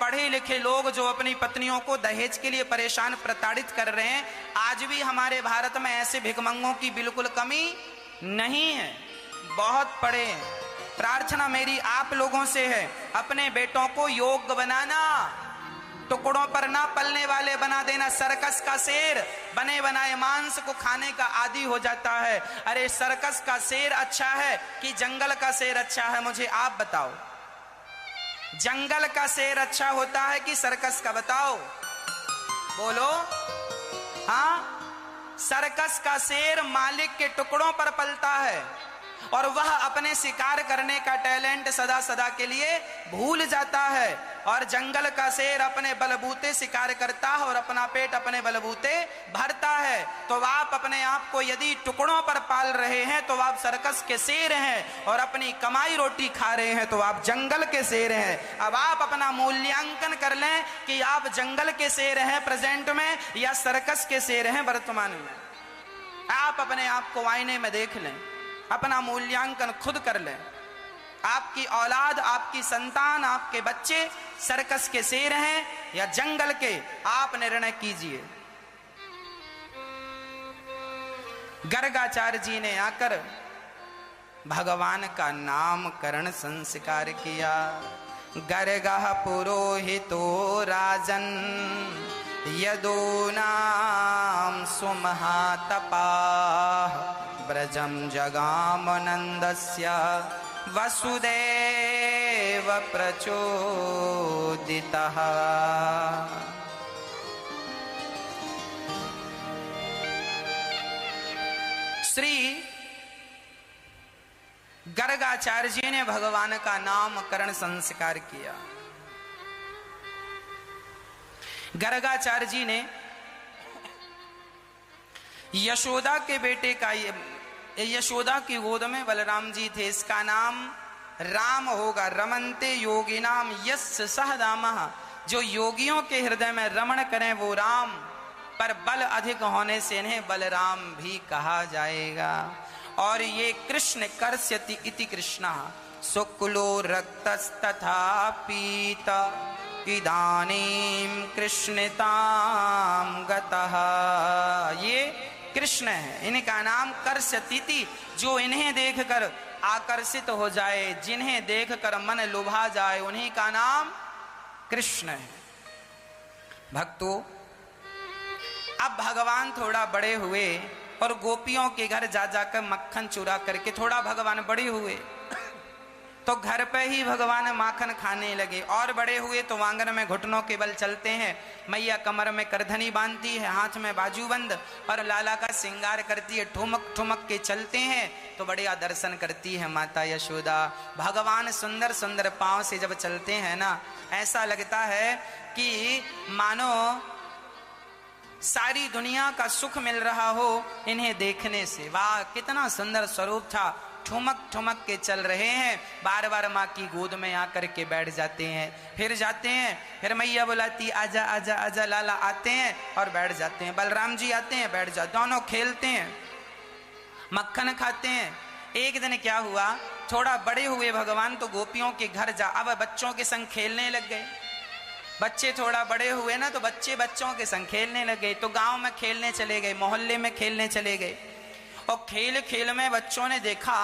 पढ़े लिखे लोग जो अपनी पत्नियों को दहेज के लिए परेशान प्रताड़ित कर रहे हैं, आज भी हमारे भारत में ऐसे भिखमंगों की बिल्कुल कमी नहीं है, बहुत पढ़े हैं। प्रार्थना मेरी आप लोगों से है, अपने बेटों को योग्य बनाना, टुकड़ों पर ना पलने वाले बना देना। सर्कस का शेर बने बनाए मांस को खाने का आदी हो जाता है। अरे सर्कस का शेर अच्छा है कि जंगल का शेर अच्छा है? मुझे आप बताओ, जंगल का शेर अच्छा होता है कि सर्कस का? बताओ, बोलो। हाँ, सर्कस का शेर मालिक के टुकड़ों पर पलता है और वह अपने शिकार करने का टैलेंट सदा सदा के लिए भूल जाता है। और जंगल का शेर अपने बलबूते शिकार करता है और अपना पेट अपने बलबूते भरता है। तो आप अपने आप को यदि टुकड़ों पर पाल रहे हैं तो आप सर्कस के शेर हैं, और अपनी कमाई रोटी खा रहे हैं तो आप जंगल के शेर हैं। अब आप अपना मूल्यांकन कर लें कि आप जंगल के शेर हैं प्रेजेंट में या सर्कस के शेर हैं वर्तमान में। आप अपने आप को आईने में देख लें, अपना मूल्यांकन खुद कर लें। आपकी औलाद, आपकी संतान, आपके बच्चे सर्कस के शेर हैं या जंगल के? आप निर्णय कीजिए। गर्गाचार्य जी ने आकर भगवान का नामकरण संस्कार किया। गर्गः पुरोहितो राजन यदूनां सुमहातपाः ब्रजं जगामनन्दस्य वसुदेव प्रचोदितः। श्री गर्गाचार्य जी ने भगवान का नामकरण संस्कार किया। गर्गाचार्य जी ने यशोदा के बेटे का, यशोदा की गोद में बलराम जी थे, इसका नाम राम होगा। रमन्ते योगिनाम यस्य सह रामः, जो योगियों के हृदय में रमण करें वो राम, पर बल अधिक होने से इन्हें बलराम भी कहा जाएगा। और ये कृष्ण कर्ष्यति इति कृष्णः शुक्लो रक्तस्तथा पीत इदानीं कृष्णतां गतः। ये कृष्ण है, इनका नाम कर्ष्यति, जो इन्हें देखकर आकर्षित हो जाए, जिन्हें देखकर मन लुभा जाए, उन्हीं का नाम कृष्ण है। भक्तों, अब भगवान थोड़ा बड़े हुए और गोपियों के घर जा जाकर मक्खन चुरा करके थोड़ा भगवान बड़े हुए तो घर पे ही भगवान माखन खाने लगे। और बड़े हुए तो आंगन में घुटनों के बल चलते हैं, मैया कमर में करधनी बांधती है, हाथ में बाजूबंद और लाला का श्रृंगार करती है, ठुमक ठुमक के चलते हैं तो बढ़िया दर्शन करती है माता यशोदा। भगवान सुंदर सुंदर पांव से जब चलते हैं ना, ऐसा लगता है कि मानो सारी दुनिया का सुख मिल रहा हो इन्हें देखने से। वाह, कितना सुंदर स्वरूप था। ठुमक ठुमक के चल रहे हैं, बार बार माँ की गोद में आकर के बैठ जाते हैं, फिर जाते हैं, फिर मैया बुलाती आजा आजा आजा, लाला आते हैं और बैठ जाते हैं, बलराम जी आते हैं बैठ जाते, दोनों खेलते हैं, मक्खन खाते हैं। एक दिन क्या हुआ, थोड़ा बड़े हुए भगवान तो गोपियों के घर जा, अब बच्चों के संग खेलने लग गए। बच्चे थोड़ा बड़े हुए ना तो बच्चे बच्चों के संग खेलने लग गए, तो गांव में खेलने चले गए, मोहल्ले में खेलने चले गए। और खेल खेल में बच्चों ने देखा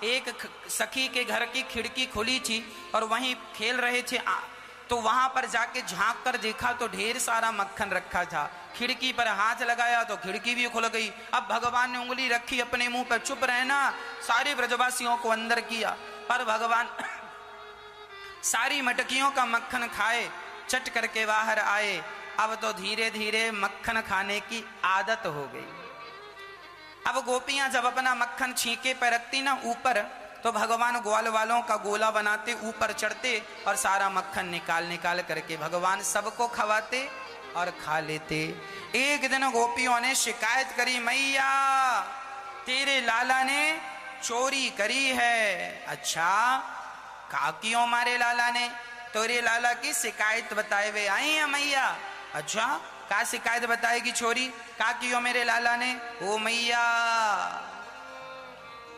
एक सखी के घर की खिड़की खुली थी और वहीं खेल रहे थे, तो वहां पर जाके झांक कर देखा तो ढेर सारा मक्खन रखा था। खिड़की पर हाथ लगाया तो खिड़की भी खुल गई। अब भगवान ने उंगली रखी अपने मुंह पर, चुप रहना, सारे ब्रजवासियों को अंदर किया, पर भगवान सारी मटकियों का मक्खन खाए, चट करके बाहर आए। अब तो धीरे धीरे मक्खन खाने की आदत हो गई। अब गोपियां जब अपना मक्खन छींके पर रखती ना ऊपर, तो भगवान ग्वाल वालों का गोला बनाते, ऊपर चढ़ते और सारा मक्खन निकाल निकाल करके भगवान सबको खवाते और खा लेते। एक दिन गोपियों ने शिकायत करी, मैया तेरे लाला ने चोरी करी है। अच्छा, का क्यों मारे लाला ने? तेरे लाला की शिकायत बताए हुए आई है मैया। अच्छा, का शिकायत बताएगी छोरी, का कियो मेरे लाला ने? ओ मैया,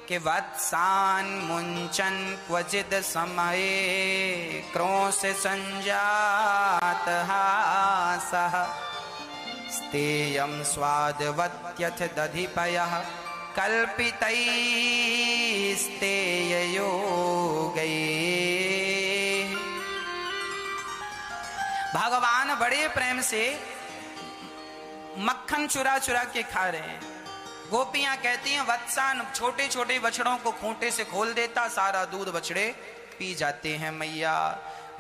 कि वत्सान मुंचन क्वचिद समये क्रोश संजात हासः स्तेयं स्वादवत्यथ दधिपयः कल्पितैस्तेययोगैः। भगवान बड़े प्रेम से मक्खन चुरा चुरा के खा रहे हैं। गोपियां कहती हैं वत्सान छोटे छोटे बछड़ों को खूंटे से खोल देता, सारा दूध बछड़े पी जाते हैं। मैया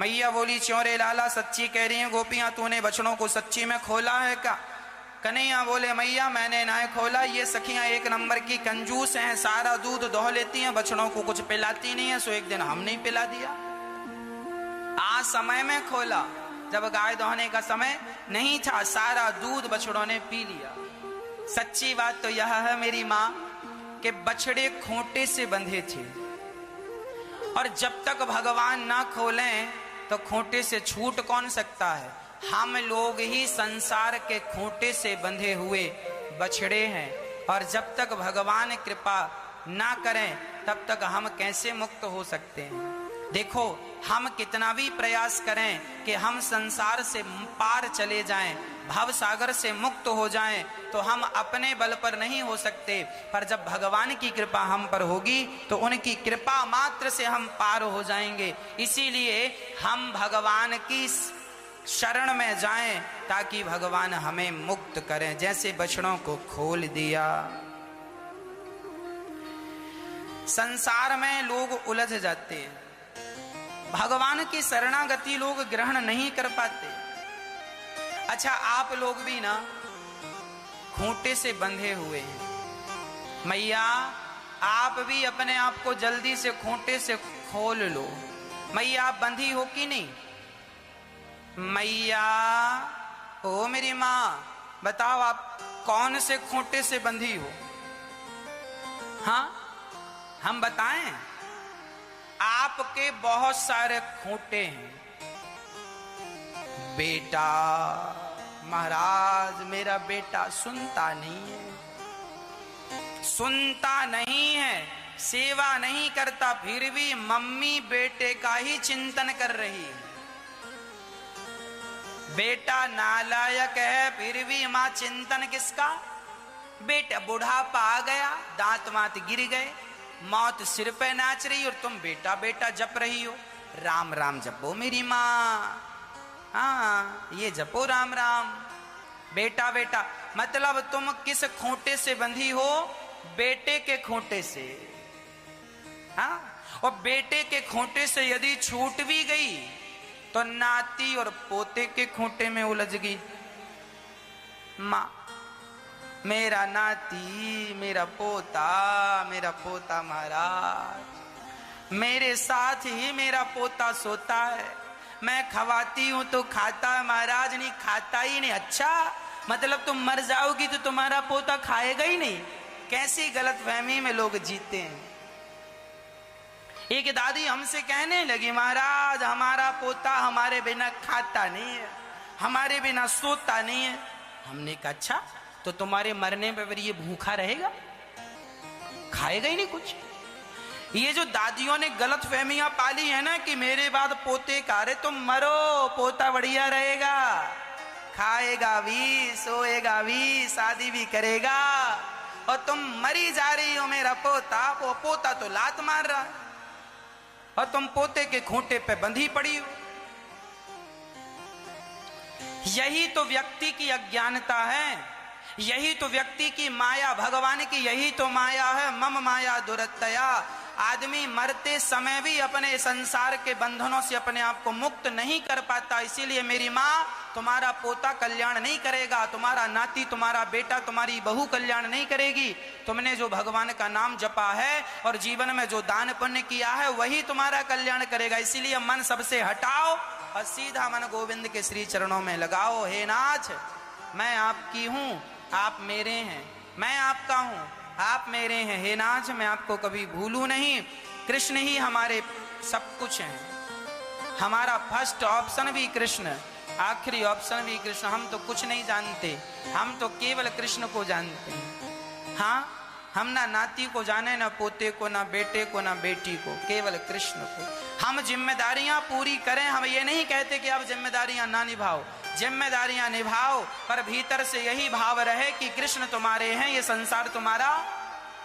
मैया बोली च्योरे लाला सच्ची कह रही हैं गोपियां, तूने बछड़ों को सच्ची में खोला है क्या? कन्हैया बोले मैया मैंने ना खोला, ये सखियां एक नंबर की कंजूस हैं, सारा दूध दोह लेती हैं, बछड़ों को कुछ पिलाती नहीं है। सो एक दिन हमने पिला दिया, आज समय में खोला, जब गाय दोहने का समय नहीं था, सारा दूध बछड़ों ने पी लिया। सच्ची बात तो यह है मेरी माँ कि बछड़े खूंटे से बंधे थे, और जब तक भगवान ना खोलें तो खूंटे से छूट कौन सकता है? हम लोग ही संसार के खूंटे से बंधे हुए बछड़े हैं, और जब तक भगवान कृपा ना करें तब तक हम कैसे मुक्त हो सकते हैं? देखो हम कितना भी प्रयास करें कि हम संसार से पार चले जाएं, भव सागर से मुक्त हो जाएं, तो हम अपने बल पर नहीं हो सकते, पर जब भगवान की कृपा हम पर होगी तो उनकी कृपा मात्र से हम पार हो जाएंगे। इसीलिए हम भगवान की शरण में जाएं ताकि भगवान हमें मुक्त करें, जैसे बछड़ों को खोल दिया। संसार में लोग उलझ जाते हैं, भगवान की शरणागति लोग ग्रहण नहीं कर पाते। अच्छा आप लोग भी ना खूंटे से बंधे हुए हैं, मैया आप भी अपने आप को जल्दी से खूंटे से खोल लो। मैया आप बंधी हो कि नहीं? मैया ओ मेरी माँ बताओ आप कौन से खूंटे से बंधी हो? हाँ हम बताएं, आपके बहुत सारे खूंटे हैं। बेटा महाराज मेरा बेटा सुनता नहीं है, सुनता नहीं है, सेवा नहीं करता, फिर भी मम्मी बेटे का ही चिंतन कर रही है। बेटा नालायक है, फिर भी मां चिंतन किसका? बेटा बुढ़ापा आ गया, दांत मात गिर गए, मौत सिर पे नाच रही और तुम बेटा बेटा जप रही हो। राम राम जपो मेरी माँ, हाँ ये जपो राम राम। बेटा बेटा मतलब तुम किस खूंटे से बंधी हो? बेटे के खूंटे से। हाँ और बेटे के खूंटे से यदि छूट भी गई तो नाती और पोते के खूंटे में उलझ गई। माँ मेरा नाती मेरा पोता महाराज मेरे साथ ही मेरा पोता सोता है, मैं खवाती हूं तो खाता है महाराज, नहीं खाता ही नहीं। अच्छा मतलब तुम मर जाओगी तो तुम्हारा पोता खाएगा ही नहीं? कैसी गलतफहमी में लोग जीते हैं। एक दादी हमसे कहने लगी महाराज हमारा पोता हमारे बिना खाता नहीं है, हमारे बिना सोता नहीं है। हमने कहा अच्छा तो तुम्हारे मरने पर ये भूखा रहेगा, खाएगा ही नहीं कुछ। ये जो दादियों ने गलत फहमियां पाली है ना कि मेरे बाद पोते का, अरे तुम मरो पोता बढ़िया रहेगा, खाएगा भी सोएगा भी शादी भी करेगा, और तुम मरी जा रही हो मेरा पोता, वो पोता तो लात मार रहा है और तुम पोते के खूंटे पे बंधी पड़ी हो। यही तो व्यक्ति की अज्ञानता है, यही तो व्यक्ति की माया, भगवान की यही तो माया है। मम माया दुरतया। आदमी मरते समय भी अपने संसार के बंधनों से अपने आप को मुक्त नहीं कर पाता। इसीलिए मेरी माँ तुम्हारा पोता कल्याण नहीं करेगा, तुम्हारा नाती तुम्हारा बेटा तुम्हारी बहू कल्याण नहीं करेगी। तुमने जो भगवान का नाम जपा है और जीवन में जो दान पुण्य किया है वही तुम्हारा कल्याण करेगा। इसीलिए मन सबसे हटाओ और सीधा मन गोविंद के श्री चरणों में लगाओ। हे नाथ मैं आपकी हूँ, आप मेरे हैं, मैं आपका हूँ, आप मेरे हैं। हे नाथ मैं आपको कभी भूलूं नहीं। कृष्ण ही हमारे सब कुछ हैं, हमारा फर्स्ट ऑप्शन भी कृष्ण, आखिरी ऑप्शन भी कृष्ण। हम तो कुछ नहीं जानते, हम तो केवल कृष्ण को जानते हैं। हाँ हम ना नाती को जाने, ना पोते को, ना बेटे को, ना बेटी को, केवल कृष्ण को। हम जिम्मेदारियां पूरी करें, हम ये नहीं कहते कि अब जिम्मेदारियां ना निभाओ, जिम्मेदारियां निभाओ, पर भीतर से यही भाव रहे कि कृष्ण तुम्हारे हैं, ये संसार तुम्हारा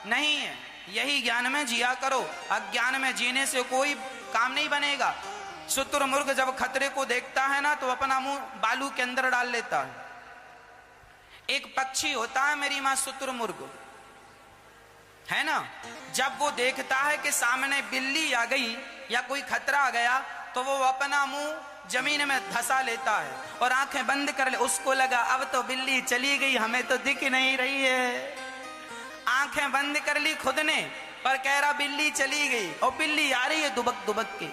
नहीं है। यही ज्ञान में जिया करो, अज्ञान में जीने से कोई काम नहीं बनेगा। शुतुरमुर्ग जब खतरे को देखता है ना, तो अपना मुंह बालू के अंदर डाल लेता है। एक पक्षी होता है मेरी मां शुतुरमुर्ग, है ना, जब वो देखता है कि सामने बिल्ली आ गई या कोई खतरा आ गया, तो वो अपना मुंह जमीन में धंसा लेता है और आंखें बंद कर ले। उसको लगा अब तो बिल्ली चली गई, हमें तो दिख नहीं रही है। आंखें बंद कर ली खुद ने, पर कह रहा बिल्ली चली गई, और बिल्ली आ रही है दुबक दुबक के।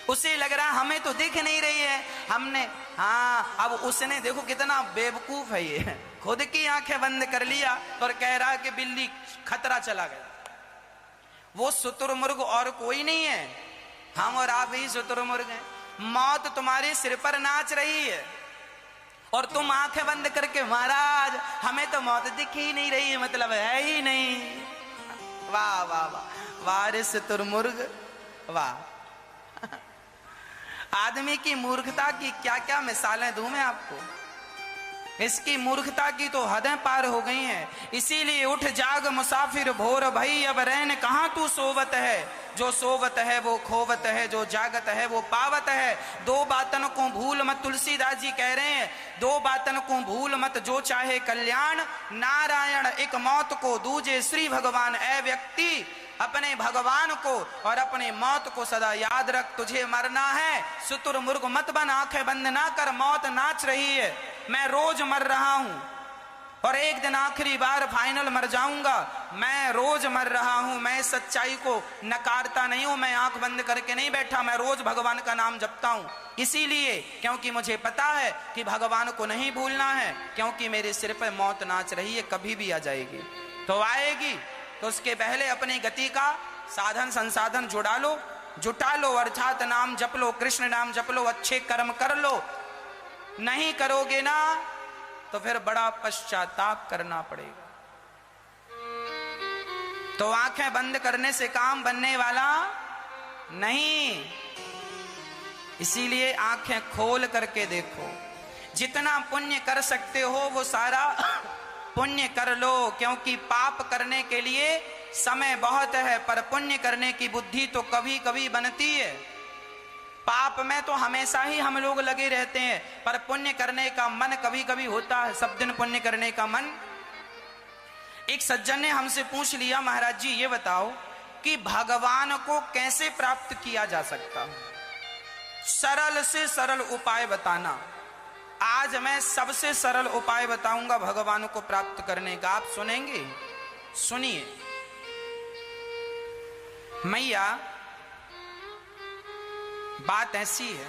उसे लग रहा हमें तो दिख नहीं रही है, हमने, हाँ, अब उसने देखो कितना बेवकूफ है ये, खुद की आंखें बंद कर लिया और कह रहा कि बिल्ली खतरा चला गया। वो शुतुरमुर्ग और कोई नहीं है, हम और आप ही शुतुरमुर्ग हैं। मौत तुम्हारे सिर पर नाच रही है और तुम आंखें बंद करके महाराज हमें तो मौत दिख ही नहीं रही है, मतलब है ही नहीं। वाह वाह वाह वाह रे शुतुरमुर्ग वाह। आदमी की मूर्खता की क्या क्या मिसालें दूं मैं आपको। इसकी मूर्खता की तो हदें पार हो गई हैं। इसीलिए उठ जाग मुसाफिर भोर भई, अब रैन कहां तू सोवत है। जो सोवत है वो खोवत है, जो जागत है वो पावत है। दो बातन को भूल मत, तुलसीदास जी कह रहे हैं, दो बातन को भूल मत, जो चाहे कल्याण। नारायण एक मौत को, दूजे श्री भगवान। ऐ व्यक्ति अपने भगवान को और अपने मौत को सदा याद रख, तुझे मरना है। शुतुरमुर्ग मत बन, आंखें बंद ना कर, मौत नाच रही है। मैं रोज मर रहा हूं और एक दिन आखिरी बार फाइनल मर जाऊंगा। मैं रोज मर रहा हूं, मैं सच्चाई को नकारता नहीं हूं, मैं आंख बंद करके नहीं बैठा, मैं रोज भगवान का नाम जपता हूं। इसीलिए क्योंकि मुझे पता है कि भगवान को नहीं भूलना है, क्योंकि मेरे सिर पर मौत नाच रही है, कभी भी आ जाएगी। तो आएगी, तो उसके पहले अपनी गति का साधन संसाधन जुटा लो, अर्थात नाम जप लो, कृष्ण नाम जप लो, अच्छे कर्म कर लो। नहीं करोगे ना तो फिर बड़ा पश्चाताप करना पड़ेगा। तो आंखें बंद करने से काम बनने वाला नहीं। इसीलिए आंखें खोल करके देखो, जितना पुण्य कर सकते हो वो सारा पुण्य कर लो, क्योंकि पाप करने के लिए समय बहुत है, पर पुण्य करने की बुद्धि तो कभी कभी बनती है। पाप में तो हमेशा ही हम लोग लगे रहते हैं, पर पुण्य करने का मन कभी कभी होता है, सब दिन पुण्य करने का मन। एक सज्जन ने हमसे पूछ लिया, महाराज जी ये बताओ कि भगवान को कैसे प्राप्त किया जा सकता है, सरल से सरल उपाय बताना। आज मैं सबसे सरल उपाय बताऊंगा भगवान को प्राप्त करने का, आप सुनेंगे? सुनिए। मैया बात ऐसी है,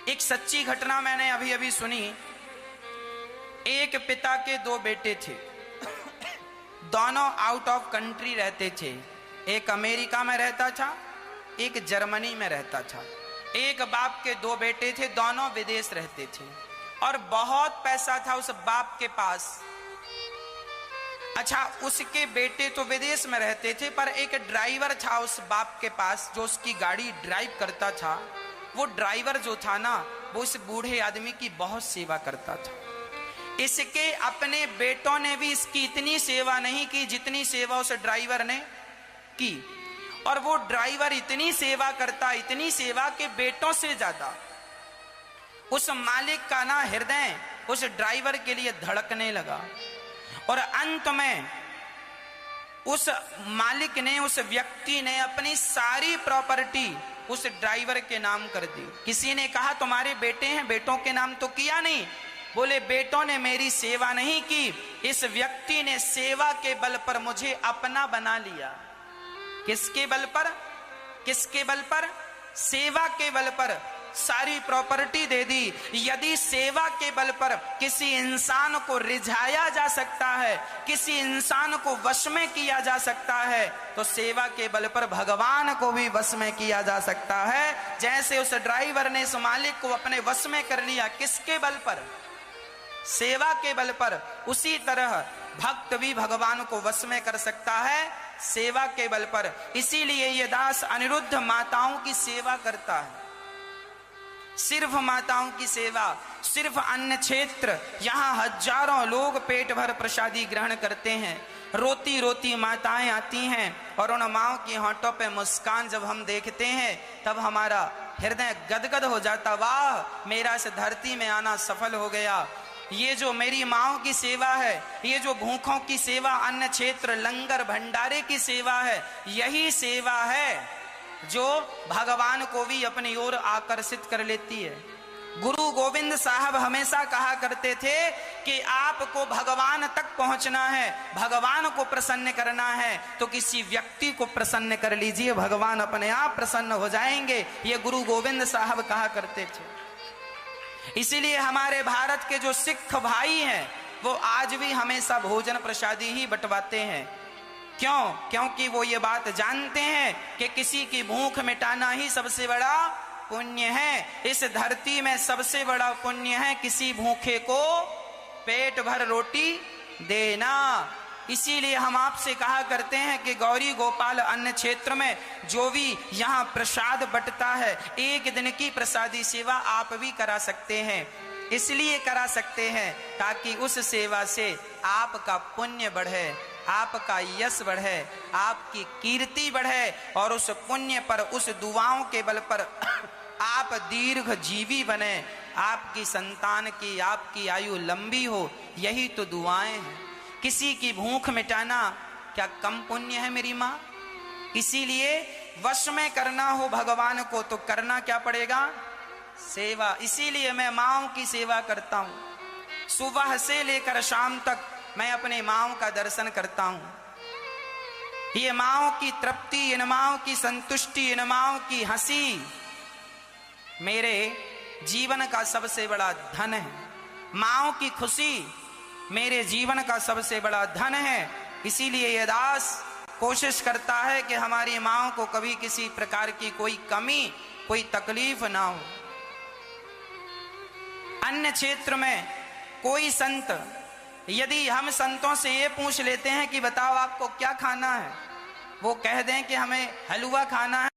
एक सच्ची घटना मैंने अभी अभी सुनी। एक पिता के दो बेटे थे, दोनों आउट ऑफ कंट्री रहते थे। एक अमेरिका में रहता था, एक जर्मनी में रहता था। एक बाप के दो बेटे थे, दोनों विदेश रहते थे और बहुत पैसा था उस बाप के पास। अच्छा, उसके बेटे तो विदेश में रहते थे, पर एक ड्राइवर था उस बाप के पास जो उसकी गाड़ी ड्राइव करता था। वो ड्राइवर जो था ना, वो उस बूढ़े आदमी की बहुत सेवा करता था। इसके अपने बेटों ने भी इसकी इतनी सेवा नहीं की जितनी सेवा उस ड्राइवर ने की। और वो ड्राइवर इतनी सेवा करता, इतनी सेवा के बेटों से ज्यादा उस मालिक का ना हृदय उस ड्राइवर के लिए धड़कने लगा। और अंत में उस मालिक ने, उस व्यक्ति ने अपनी सारी प्रॉपर्टी उस ड्राइवर के नाम कर दी। किसी ने कहा तुम्हारे बेटे हैं, बेटों के नाम तो किया नहीं। बोले बेटों ने मेरी सेवा नहीं की, इस व्यक्ति ने सेवा के बल पर मुझे अपना बना लिया। किसके बल पर? किसके बल पर? सेवा के बल पर सारी प्रॉपर्टी दे दी। यदि सेवा के बल पर किसी इंसान को रिझाया जा सकता है, किसी इंसान को वश में किया जा सकता है, तो सेवा के बल पर भगवान को भी वश में किया जा सकता है। जैसे उस ड्राइवर ने इस मालिक को अपने वश में कर लिया, किसके बल पर? सेवा के बल पर। उसी तरह भक्त भी भगवान को वश में कर सकता है सेवा के बल पर। इसीलिए ये दास अनिरुद्ध माताओं की सेवा करता है, सिर्फ माताओं की सेवा, सिर्फ अन्न क्षेत्र। यहाँ हजारों लोग पेट भर प्रसादी ग्रहण करते हैं। रोती रोती माताएं आती हैं और उन माओं की होंठों पे मुस्कान जब हम देखते हैं तब हमारा हृदय गदगद हो जाता। वाह, मेरा इस धरती में आना सफल हो गया। ये जो मेरी माओं की सेवा है, ये जो भूखों की सेवा, अन्न क्षेत्र लंगर भंडारे की सेवा है, यही सेवा है जो भगवान को भी अपनी ओर आकर्षित कर लेती है। गुरु गोविंद साहब हमेशा कहा करते थे कि आपको भगवान तक पहुंचना है, भगवान को प्रसन्न करना है तो किसी व्यक्ति को प्रसन्न कर लीजिए, भगवान अपने आप प्रसन्न हो जाएंगे। ये गुरु गोविंद साहब कहा करते थे। इसीलिए हमारे भारत के जो सिख भाई हैं वो आज भी हमेशा भोजन प्रसादी ही बंटवाते हैं। क्यों? क्योंकि वो ये बात जानते हैं कि किसी की भूख मिटाना ही सबसे बड़ा पुण्य है। इस धरती में सबसे बड़ा पुण्य है किसी भूखे को पेट भर रोटी देना। इसीलिए हम आपसे कहा करते हैं कि गौरी गोपाल अन्न क्षेत्र में जो भी यहाँ प्रसाद बंटता है, एक दिन की प्रसादी सेवा आप भी करा सकते हैं। इसलिए करा सकते हैं ताकि उस सेवा से आपका पुण्य बढ़े, आपका यश बढ़े, आपकी कीर्ति बढ़े और उस पुण्य पर, उस दुआओं के बल पर आप दीर्घ जीवी बने, आपकी संतान की, आपकी आयु लंबी हो। यही तो दुआएं हैं। किसी की भूख मिटाना क्या कम पुण्य है मेरी माँ? इसीलिए वश में करना हो भगवान को तो करना क्या पड़ेगा? सेवा। इसीलिए मैं माँओं की सेवा करता हूँ। सुबह से लेकर शाम तक मैं अपने माँओं का दर्शन करता हूँ। ये माँओं की तृप्ति, इन माँओं की संतुष्टि, इन माँओं की हंसी मेरे जीवन का सबसे बड़ा धन है। माँओं की खुशी मेरे जीवन का सबसे बड़ा धन है। इसीलिए ये दास कोशिश करता है कि हमारी माँओं को कभी किसी प्रकार की कोई कमी, कोई तकलीफ ना हो। अन्य क्षेत्र में कोई संत, यदि हम संतों से ये पूछ लेते हैं कि बताओ आपको क्या खाना है, वो कह दें कि हमें हलवा खाना है,